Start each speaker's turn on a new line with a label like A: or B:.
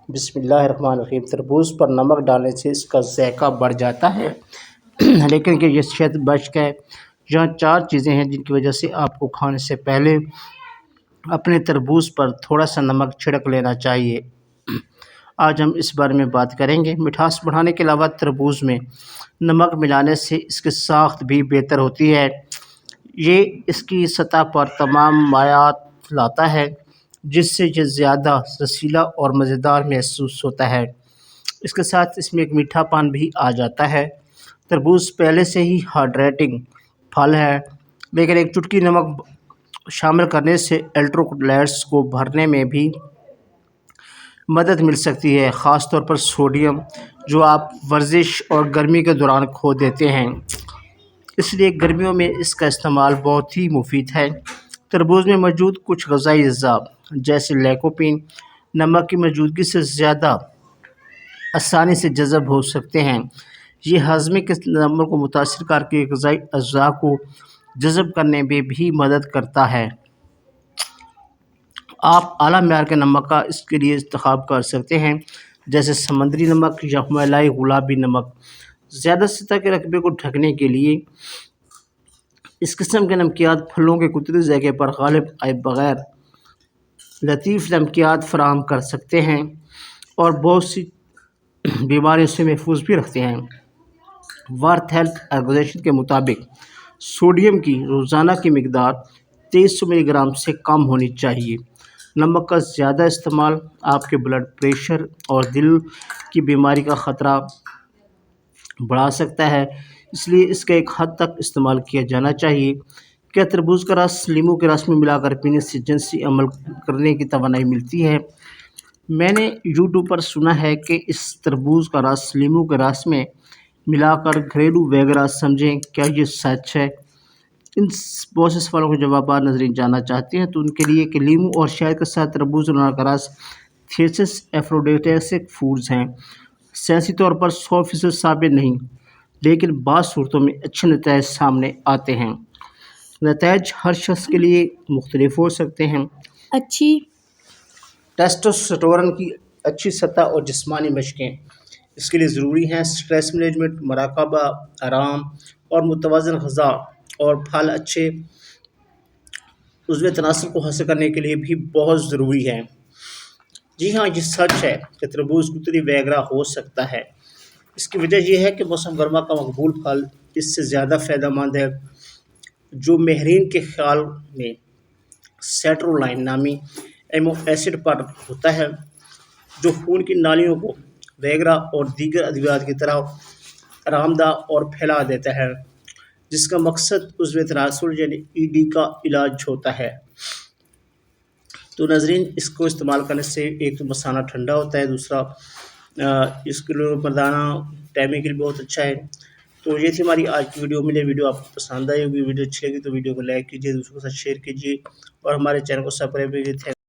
A: بسم اللہ الرحمن الرحیم۔ تربوز پر نمک ڈالنے سے اس کا ذائقہ بڑھ جاتا ہے لیکن کہ یہ صحت بچ گئے۔ یہاں 4 چیزیں ہیں جن کی وجہ سے آپ کو کھانے سے پہلے اپنے تربوز پر تھوڑا سا نمک چھڑک لینا چاہیے۔ آج ہم اس بارے میں بات کریں گے۔ مٹھاس بڑھانے کے علاوہ تربوز میں نمک ملانے سے اس کی ساخت بھی بہتر ہوتی ہے۔ یہ اس کی سطح پر تمام مائعات لاتا ہے جس سے یہ زیادہ رسیلا اور مزیدار محسوس ہوتا ہے۔ اس کے ساتھ اس میں ایک میٹھا پان بھی آ جاتا ہے۔ تربوز پہلے سے ہی ہائیڈریٹنگ پھل ہے لیکن ایک چٹکی نمک شامل کرنے سے الیکٹرولائٹس کو بھرنے میں بھی مدد مل سکتی ہے، خاص طور پر سوڈیم جو آپ ورزش اور گرمی کے دوران کھو دیتے ہیں۔ اس لیے گرمیوں میں اس کا استعمال بہت ہی مفید ہے۔ تربوز میں موجود کچھ غذائی اجزاء جیسے لیکوپین نمک کی موجودگی سے زیادہ آسانی سے جذب ہو سکتے ہیں۔ یہ ہاضمے کے عمل کو متاثر کر کے غذائی اجزاء کو جذب کرنے میں بھی مدد کرتا ہے۔ آپ اعلیٰ معیار کے نمک کا اس کے لیے انتخاب کر سکتے ہیں جیسے سمندری نمک یا ہمالیائی گلابی نمک۔ زیادہ سطح کے رقبے کو ڈھکنے کے لیے اس قسم کے نمکیات پھلوں کے قدرتی ذائقے پر غالب آئے بغیر لطیف نمکیات فراہم کر سکتے ہیں اور بہت سی بیماریوں سے محفوظ بھی رکھتے ہیں۔ ورلڈ ہیلتھ آرگنائزیشن کے مطابق سوڈیم کی روزانہ کی مقدار 2300 ملی گرام سے کم ہونی چاہیے۔ نمک کا زیادہ استعمال آپ کے بلڈ پریشر اور دل کی بیماری کا خطرہ بڑھا سکتا ہے، اس لیے اس کا ایک حد تک استعمال کیا جانا چاہیے۔ کیا تربوز کا رس لیموں کے رس میں ملا کر پینے سے جنسی عمل کرنے کی توانائی ملتی ہے؟ میں نے یوٹیوب پر سنا ہے کہ اس تربوز کا رس لیموں کے رس میں ملا کر گھریلو وغیرہ سمجھیں، کیا یہ سچ ہے؟ ان بہت سے سوالوں کے جوابات ناظرین جاننا چاہتے ہیں تو ان کے لیے کہ لیموں اور شہد کے ساتھ تربوز اور انار کا رس تھیسس ایفروڈیٹیسک فوڈز ہیں۔ سائنسی طور پر 100% ثابت نہیں لیکن بعض صورتوں میں اچھے نتائج سامنے آتے ہیں۔ نتائج ہر شخص کے لیے مختلف ہو سکتے ہیں۔
B: اچھی
A: ٹیسٹوسٹیرون کی اچھی سطح اور جسمانی مشقیں اس کے لیے ضروری ہیں۔ سٹریس مینجمنٹ، مراقبہ، آرام اور متوازن غذا اور پھل اچھے عضوی تناسب کو حاصل کرنے کے لیے بھی بہت ضروری ہے۔ جی ہاں، یہ سچ ہے کہ تربوز قدرتی ویگرا ہو سکتا ہے۔ اس کی وجہ یہ ہے کہ موسم گرما کا مقبول پھل اس سے زیادہ فائدہ مند ہے، جو ماہرین کے خیال میں سیٹرولائن نامی ایمینو ایسڈ پر ہوتا ہے جو خون کی نالیوں کو ویگرا اور دیگر ادویات کی طرح آرام دہ اور پھیلا دیتا ہے، جس کا مقصد عضوی تناسل یعنی ED کا علاج ہوتا ہے۔ تو ناظرین، اس کو استعمال کرنے سے ایک تو مثانہ ٹھنڈا ہوتا ہے، دوسرا اس کے لیے مردانہ ٹائمنگ کے لیے بہت اچھا ہے۔ تو یہ تھی ہماری آج کی ویڈیو۔ میری ویڈیو آپ کو پسند آئی ہوگی، ویڈیو اچھی لگی تو ویڈیو کو لائک کیجیے، دوسروں کے ساتھ شیئر کیجیے اور ہمارے چینل کو سبسکرائب کیجیے۔